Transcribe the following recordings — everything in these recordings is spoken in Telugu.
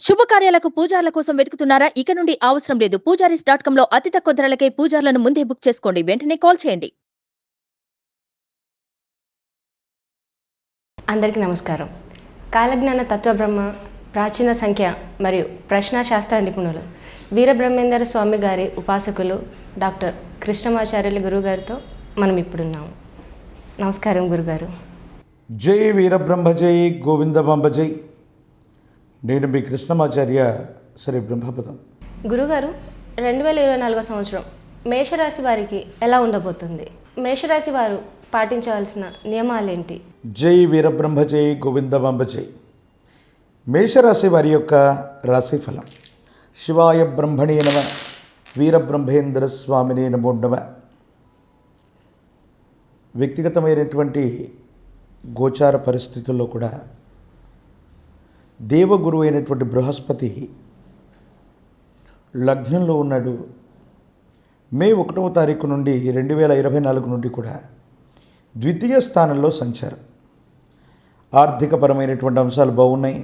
శుభకార్యాలకు పూజార్ల కోసం వెతుకుతున్నారా? ఇక నుండి అవసరం లేదు. పూజారీస్.com లో అతి తక్కువ ధరలకే పూజార్లను ముందే బుక్ చేసుకోండి. వెంటనే కాల్ చేయండి. అందరికీ నమస్కారం. కాలజ్ఞాన తత్వబ్రహ్మ, ప్రాచీన సంఖ్య మరియు ప్రశ్నాశాస్త్ర నిపుణులు వీరబ్రహ్మేంద్ర స్వామి గారి ఉపాసకులు డాక్టర్ కృష్ణమాచార్యులు గురుగారితో మనం ఇప్పుడున్నాము. నమస్కారం గురుగారు. జై వీరబ్రహ్మ జై గోవిందమాంబ జై. నేను మీ కృష్ణమాచార్య శ్రీ బ్రహ్మపదం. గురుగారు, 2024 సంవత్సరం మేషరాశి వారికి ఎలా ఉండబోతుంది? మేషరాశి వారు పాటించవలసిన నియమాలేంటి? జై వీరబ్రహ్మ జై గోవిందమాంబ జై. మేషరాశి వారి యొక్క రాశిఫలం. శివాయ బ్రహ్మణే నమ, వీరబ్రహ్మేంద్ర స్వామినే నమో నమ. వ్యక్తిగతమైనటువంటి గోచార పరిస్థితుల్లో కూడా దేవగురువు అయినటువంటి బృహస్పతి లగ్నంలో ఉన్నాడు. మే 1వ తారీఖు నుండి 2024 నుండి కూడా ద్వితీయ స్థానంలో సంచారం. ఆర్థికపరమైనటువంటి అంశాలు బాగున్నాయి.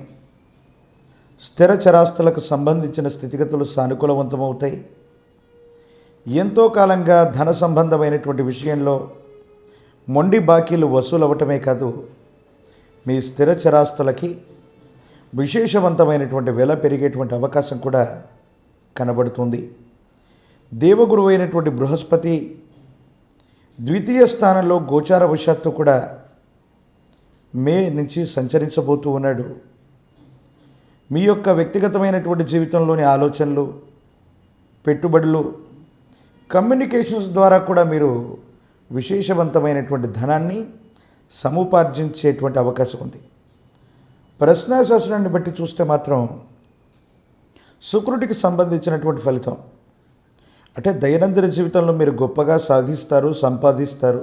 స్థిర చరాస్తులకు సంబంధించిన స్థితిగతులు సానుకూలవంతమవుతాయి. ఎంతో కాలంగా ధన సంబంధమైనటువంటి విషయంలో మొండి బాకీలు వసూలు అవ్వటమే కాదు, మీ స్థిర చరాస్తులకి విశేషవంతమైనటువంటి వెల పెరిగేటువంటి అవకాశం కూడా కనబడుతుంది. దేవగురువు అయినటువంటి బృహస్పతి ద్వితీయ స్థానంలో గోచార వశాత్తు కూడా మే నుంచి సంచరించబోతూ ఉన్నాడు. మీ యొక్క వ్యక్తిగతమైనటువంటి జీవితంలోని ఆలోచనలు, పెట్టుబడులు, కమ్యూనికేషన్స్ ద్వారా కూడా మీరు విశేషవంతమైనటువంటి ధనాన్ని సముపార్జించేటువంటి అవకాశం ఉంది. ప్రశ్నాశాస్త్రాన్ని బట్టి చూస్తే మాత్రం శుక్రుడికి సంబంధించినటువంటి ఫలితం అంటే దైనందిన జీవితంలో మీరు గొప్పగా సాధిస్తారు, సంపాదిస్తారు.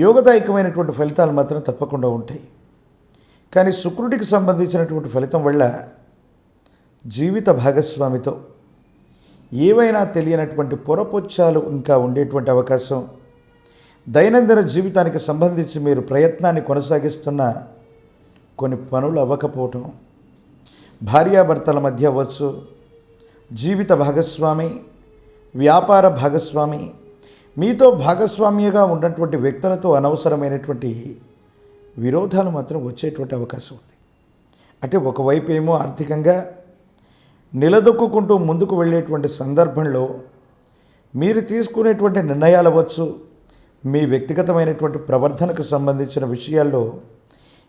యోగదాయకమైనటువంటి ఫలితాలు మాత్రం తప్పకుండా ఉంటాయి. కానీ శుక్రుడికి సంబంధించినటువంటి ఫలితం వల్ల జీవిత భాగస్వామితో ఏవైనా తెలియనటువంటి పొరపొచ్చాలు ఇంకా ఉండేటువంటి అవకాశం, దైనందిన జీవితానికి సంబంధించి మీరు ప్రయత్నాన్ని కొనసాగిస్తున్న కొన్ని పనులు అవ్వకపోవటం, భార్యాభర్తల మధ్య అవ్వచ్చు, జీవిత భాగస్వామి, వ్యాపార భాగస్వామి, మీతో భాగస్వామ్యంగా ఉన్నటువంటి వ్యక్తులతో అనవసరమైనటువంటి విరోధాలు మాత్రం వచ్చేటువంటి అవకాశం ఉంది. అంటే ఒకవైపు ఏమో ఆర్థికంగా నిలదొక్కుంటూ ముందుకు వెళ్ళేటువంటి సందర్భంలో మీరు తీసుకునేటువంటి నిర్ణయాలు అవ్వచ్చు, మీ వ్యక్తిగతమైనటువంటి ప్రవర్తనకు సంబంధించిన విషయాల్లో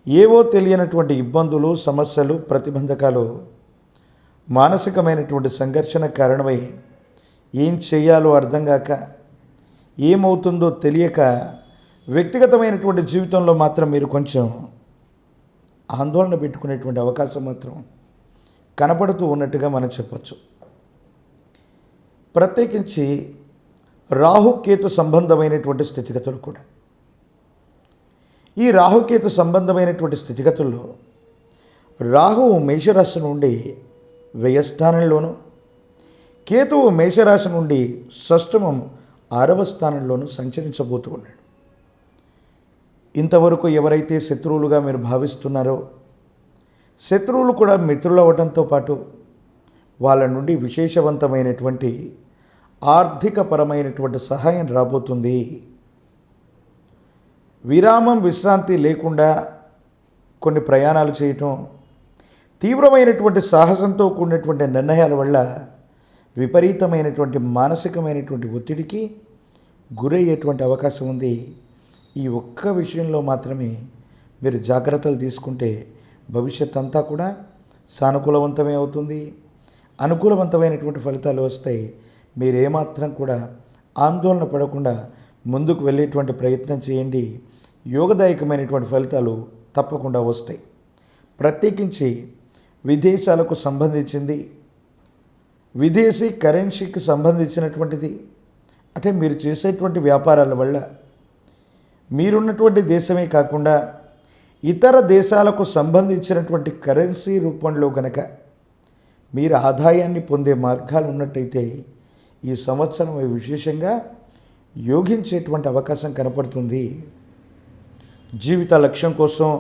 ఏవో తెలియనటువంటి ఇబ్బందులు, సమస్యలు, ప్రతిబంధకాలు, మానసికమైనటువంటి సంఘర్షణ కారణమై ఏం చేయాలో అర్థం కాక, ఏమవుతుందో తెలియక వ్యక్తిగతమైనటువంటి జీవితంలో మాత్రం మీరు కొంచెం ఆందోళన పెట్టుకునేటువంటి అవకాశం మాత్రం కనపడుతూ ఉన్నట్టుగా మనం చెప్పచ్చు. ప్రత్యేకించి రాహుకేతు సంబంధమైనటువంటి స్థితిగతులు కూడా. ఈ రాహుకేతు సంబంధమైనటువంటి స్థితిగతుల్లో రాహువు మేషరాశి నుండి వ్యయస్థానంలోను, కేతువు మేషరాశి నుండి షష్టమం 6వ స్థానంలోనూ సంచరించబోతూ ఉన్నాడు. ఇంతవరకు ఎవరైతే శత్రువులుగా మీరు భావిస్తున్నారో, శత్రువులు కూడా మిత్రులు అవ్వడంతో పాటు వాళ్ళ నుండి విశేషవంతమైనటువంటి ఆర్థికపరమైనటువంటి సహాయం రాబోతుంది. విరామం, విశ్రాంతి లేకుండా కొన్ని ప్రయాణాలు చేయటం, తీవ్రమైనటువంటి సాహసంతో కూడినటువంటి నిర్ణయాల వల్ల విపరీతమైనటువంటి మానసికమైనటువంటి ఒత్తిడికి గురయ్యేటువంటి అవకాశం ఉంది. ఈ ఒక్క విషయంలో మాత్రమే మీరు జాగ్రత్తలు తీసుకుంటే భవిష్యత్ అంతా కూడా సానుకూలవంతమే అవుతుంది. అనుకూలవంతమైనటువంటి ఫలితాలు వస్తాయి. మీరేమాత్రం కూడా ఆందోళన పడకుండా ముందుకు వెళ్ళేటువంటి ప్రయత్నం చేయండి. యోగదాయకమైనటువంటి ఫలితాలు తప్పకుండా వస్తాయి. ప్రత్యేకించి విదేశాలకు సంబంధించింది, విదేశీ కరెన్సీకి సంబంధించినటువంటిది, అంటే మీరు చేసేటువంటి వ్యాపారాల వల్ల మీరున్నటువంటి దేశమే కాకుండా ఇతర దేశాలకు సంబంధించినటువంటి కరెన్సీ రూపంలో గనక మీరు ఆదాయాన్ని పొందే మార్గాలు ఉన్నట్టయితే ఈ సంవత్సరం విశేషంగా యోగించేటువంటి అవకాశం కనపడుతుంది. జీవిత లక్ష్యం కోసం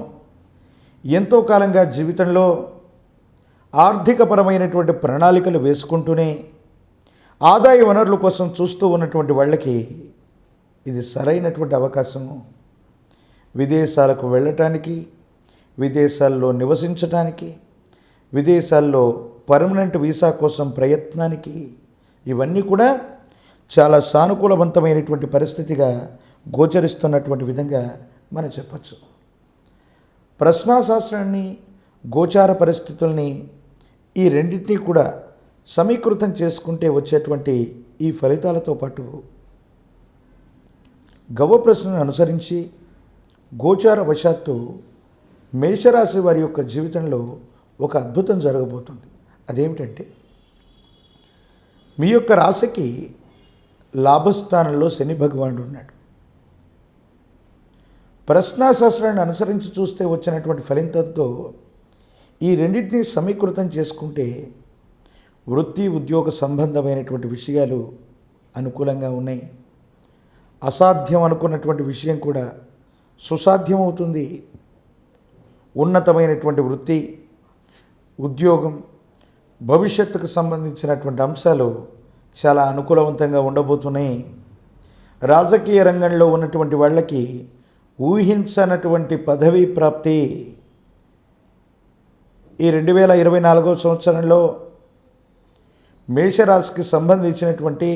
ఎంతో కాలంగా జీవితంలో ఆర్థికపరమైనటువంటి ప్రణాళికలు వేసుకుంటూనే ఆదాయ వనరుల కోసం చూస్తూ ఉన్నటువంటి వాళ్ళకి ఇది సరైనటువంటి అవకాశము. విదేశాలకు వెళ్ళటానికి, విదేశాల్లో నివసించటానికి, విదేశాల్లో పర్మనెంట్ వీసా కోసం ప్రయత్నానికి ఇవన్నీ కూడా చాలా సానుకూలవంతమైనటువంటి పరిస్థితిగా గోచరిస్తున్నటువంటి విధంగా మనం చెప్పచ్చు. ప్రశ్నాశాస్త్రాన్ని, గోచార పరిస్థితుల్ని ఈ రెండింటినీ కూడా సమీకృతం చేసుకుంటే వచ్చేటువంటి ఈ ఫలితాలతో పాటు గవ్వ ప్రశ్నను అనుసరించి గోచార వశాత్తు మేషరాశి వారి యొక్క జీవితంలో ఒక అద్భుతం జరగబోతుంది. అదేమిటంటే, మీ యొక్క రాశికి లాభస్థానంలో శని భగవానుడు ఉన్నాడు. ప్రశ్నాశాస్త్రాన్ని అనుసరించి చూస్తే వచ్చినటువంటి ఫలితంతో ఈ రెండింటినీ సమీకృతం చేసుకుంటే వృత్తి ఉద్యోగ సంబంధమైనటువంటి విషయాలు అనుకూలంగా ఉన్నాయి. అసాధ్యం అనుకున్నటువంటి విషయం కూడా సుసాధ్యం అవుతుంది. ఉన్నతమైనటువంటి వృత్తి, ఉద్యోగం, భవిష్యత్తుకు సంబంధించినటువంటి అంశాలు చాలా అనుకూలవంతంగా ఉండబోతున్నాయి. రాజకీయ రంగంలో ఉన్నటువంటి వాళ్ళకి ఊహించనటువంటి పదవీ ప్రాప్తి ఈ 2024 సంవత్సరంలో మేషరాశికి సంబంధించినటువంటి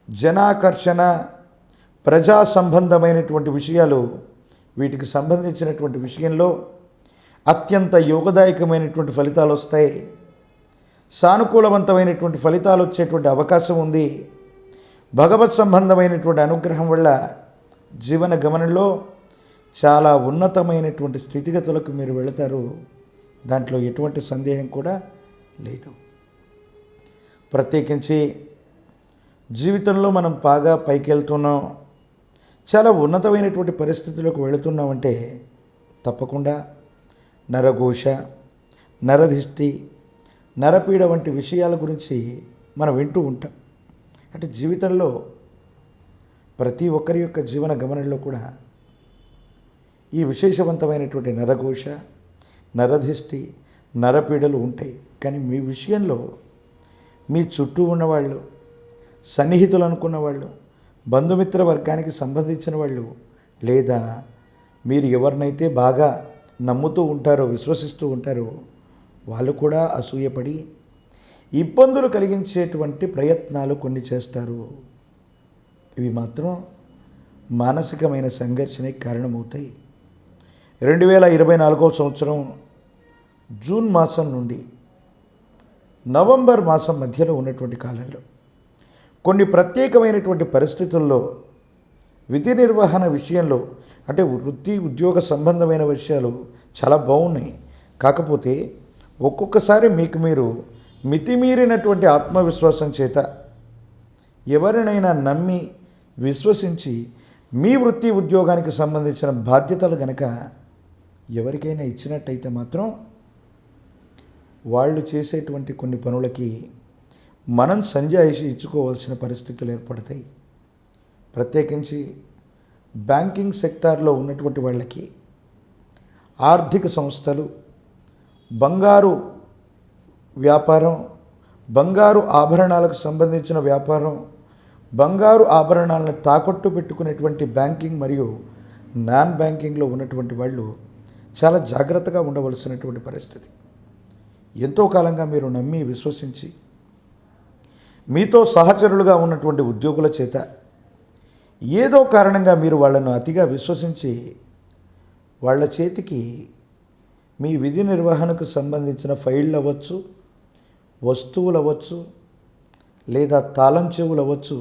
జనాకర్షణ, ప్రజా సంబంధమైనటువంటి విషయాలు, వీటికి సంబంధించినటువంటి విషయంలో అత్యంత యోగదాయకమైనటువంటి ఫలితాలు వస్తాయి. సానుకూలవంతమైనటువంటి ఫలితాలు వచ్చేటువంటి అవకాశం ఉంది. భగవత్ సంబంధమైనటువంటి అనుగ్రహం వల్ల జీవన గమనంలో చాలా ఉన్నతమైనటువంటి స్థితిగతులకు మీరు వెళతారు. దాంట్లో ఎటువంటి సందేహం కూడా లేదు. ప్రత్యేకించి జీవితంలో మనం బాగా పైకి వెళ్తున్నాం, చాలా ఉన్నతమైనటువంటి పరిస్థితులకు వెళుతున్నామంటే తప్పకుండా నరఘోష, నరధిష్టి, నరపీడ వంటి విషయాల గురించి మనం వింటూ ఉంటాం. అంటే జీవితంలో ప్రతి ఒక్కరి యొక్క జీవన గమనంలో కూడా ఈ విశేషవంతమైనటువంటి నరఘోష, నరధిష్టి, నరపీడలు ఉంటాయి. కానీ మీ విషయంలో మీ చుట్టూ ఉన్నవాళ్ళు, సన్నిహితులు అనుకున్న వాళ్ళు, బంధుమిత్ర వర్గానికి సంబంధించిన వాళ్ళు, లేదా మీరు ఎవరినైతే బాగా నమ్ముతూ ఉంటారో, విశ్వసిస్తూ ఉంటారో వాళ్ళు కూడా అసూయపడి ఇబ్బందులు కలిగించేటువంటి ప్రయత్నాలు కొన్ని చేస్తారు. ఇవి మాత్రం మానసికమైన సంఘర్షణకి కారణమవుతాయి. 2024 సంవత్సరం జూన్ మాసం నుండి నవంబర్ మాసం మధ్యలో ఉన్నటువంటి కాలంలో కొన్ని ప్రత్యేకమైనటువంటి పరిస్థితుల్లో విధి నిర్వహణ విషయంలో, అంటే వృత్తి ఉద్యోగ సంబంధమైన విషయాలు చాలా బాగున్నాయి. కాకపోతే ఒక్కొక్కసారి మీకు మీరు మితిమీరినటువంటి ఆత్మవిశ్వాసం చేత ఎవరినైనా నమ్మి విశ్వసించి మీ వృత్తి ఉద్యోగానికి సంబంధించిన బాధ్యతలు గనక ఎవరికైనా ఇచ్చినట్టయితే మాత్రం వాళ్ళు చేసేటువంటి కొన్ని పనులకి మనం సంజాయిషి ఇచ్చుకోవాల్సిన పరిస్థితులు ఏర్పడతాయి. ప్రత్యేకించి బ్యాంకింగ్ సెక్టార్లో ఉన్నటువంటి వాళ్ళకి, ఆర్థిక సంస్థలు, బంగారు వ్యాపారం, బంగారు ఆభరణాలకు సంబంధించిన వ్యాపారం, బంగారు ఆభరణాలను తాకట్టు పెట్టుకునేటువంటి బ్యాంకింగ్ మరియు నాన్ బ్యాంకింగ్లో ఉన్నటువంటి వాళ్ళు చాలా జాగ్రత్తగా ఉండవలసినటువంటి పరిస్థితి. ఎంతో కాలంగా మీరు నమ్మి విశ్వసించి మీతో సహచరులుగా ఉన్నటువంటి ఉద్యోగుల చేత ఏదో కారణంగా మీరు వాళ్ళను అతిగా విశ్వసించి వాళ్ళ చేతికి మీ విధి నిర్వహణకు సంబంధించిన ఫైళ్ళు అవ్వచ్చు, వస్తువులు అవ్వచ్చు, లేదా తాళం చెవులు అవ్వచ్చు,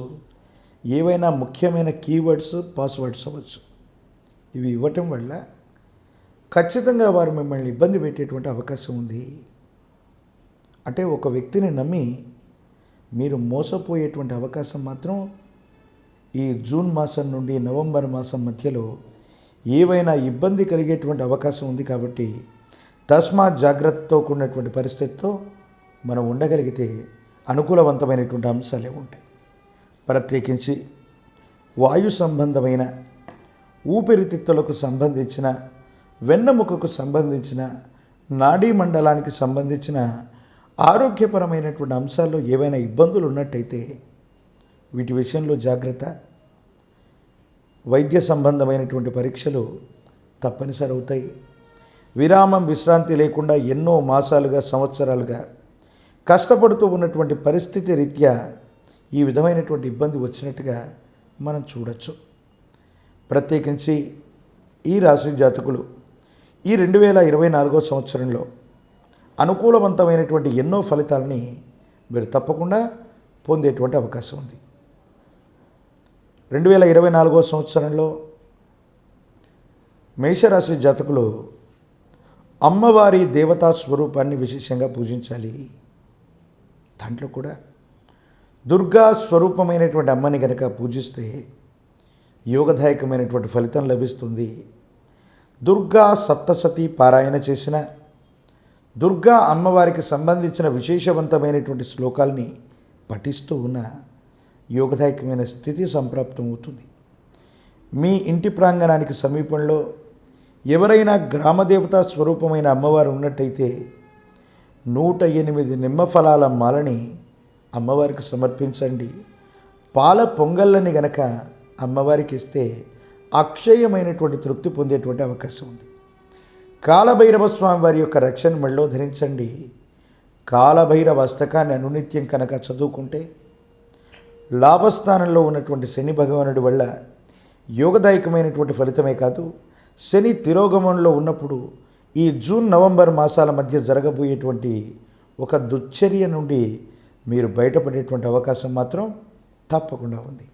ఏవైనా ముఖ్యమైన కీవర్డ్స్, పాస్వర్డ్స్ అవ్వచ్చు. ఇవి ఇవ్వటం వల్ల ఖచ్చితంగా వారు మిమ్మల్ని ఇబ్బంది పెట్టేటువంటి అవకాశం ఉంది. అంటే ఒక వ్యక్తిని నమ్మి మీరు మోసపోయేటువంటి అవకాశం మాత్రం ఈ జూన్ మాసం నుండి నవంబర్ మాసం మధ్యలో ఏవైనా ఇబ్బంది కలిగేటువంటి అవకాశం ఉంది. కాబట్టి తస్మాత్ జాగ్రత్తతో కూడినటువంటి పరిస్థితితో మనం ఉండగలిగితే అనుకూలవంతమైనటువంటి అంశాలే ఉంటాయి. ప్రత్యేకించి వాయు సంబంధమైన, ఊపిరితిత్తులకు సంబంధించిన, వెన్నెముకకు సంబంధించిన, నాడీ మండలానికి సంబంధించిన ఆరోగ్యపరమైనటువంటి అంశాల్లో ఏవైనా ఇబ్బందులు ఉన్నట్టయితే వీటి విషయంలో జాగ్రత్త. వైద్య సంబంధమైనటువంటి పరీక్షలు తప్పనిసరి అవుతాయి. విరామం విశ్రాంతి లేకుండా ఎన్నో మాసాలుగా సంవత్సరాలుగా కష్టపడుతూ ఉన్నటువంటి పరిస్థితి రీత్యా ఈ విధమైనటువంటి ఇబ్బంది వచ్చినట్టుగా మనం చూడొచ్చు. ప్రత్యేకించి ఈ రాశి జాతకులు ఈ 2024 సంవత్సరంలో అనుకూలవంతమైనటువంటి ఎన్నో ఫలితాలని మీరు తప్పకుండా పొందేటువంటి అవకాశం ఉంది. 2024 సంవత్సరంలో మేషరాశి జాతకులు అమ్మవారి దేవతా స్వరూపాన్ని విశేషంగా పూజించాలి. దాంట్లో కూడా దుర్గా స్వరూపమైనటువంటి అమ్మని గనక పూజిస్తే యోగదాయకమైనటువంటి ఫలితం లభిస్తుంది. దుర్గా సప్తసతి పారాయణ చేసిన, దుర్గా అమ్మవారికి సంబంధించిన విశేషవంతమైనటువంటి శ్లోకాల్ని పఠిస్తూ ఉన్న యోగదాయకమైన స్థితి సంప్రాప్తమవుతుంది. మీ ఇంటి ప్రాంగణానికి సమీపంలో ఎవరైనా గ్రామదేవతా స్వరూపమైన అమ్మవారు ఉన్నట్టయితే 108 నిమ్మ ఫలాల మాలని అమ్మవారికి సమర్పించండి. పాల పొంగళ్ళని గనక అమ్మవారికి ఇస్తే అక్షయమైనటువంటి తృప్తి పొందేటువంటి అవకాశం ఉంది. కాలభైరవ స్వామి వారి యొక్క రక్షణ మెడలో ధరించండి. కాలభైరవ అష్టకాన్ని అనునిత్యం కనుక చదువుకుంటే లాభస్థానంలో ఉన్నటువంటి శని భగవానుడి వల్ల యోగదాయకమైనటువంటి ఫలితమే కాదు, శని తిరోగమంలో ఉన్నప్పుడు ఈ జూన్ నవంబర్ మాసాల మధ్య జరగబోయేటువంటి ఒక దుశ్చర్య నుండి మీరు బయటపడేటువంటి అవకాశం మాత్రం తప్పకుండా ఉంది.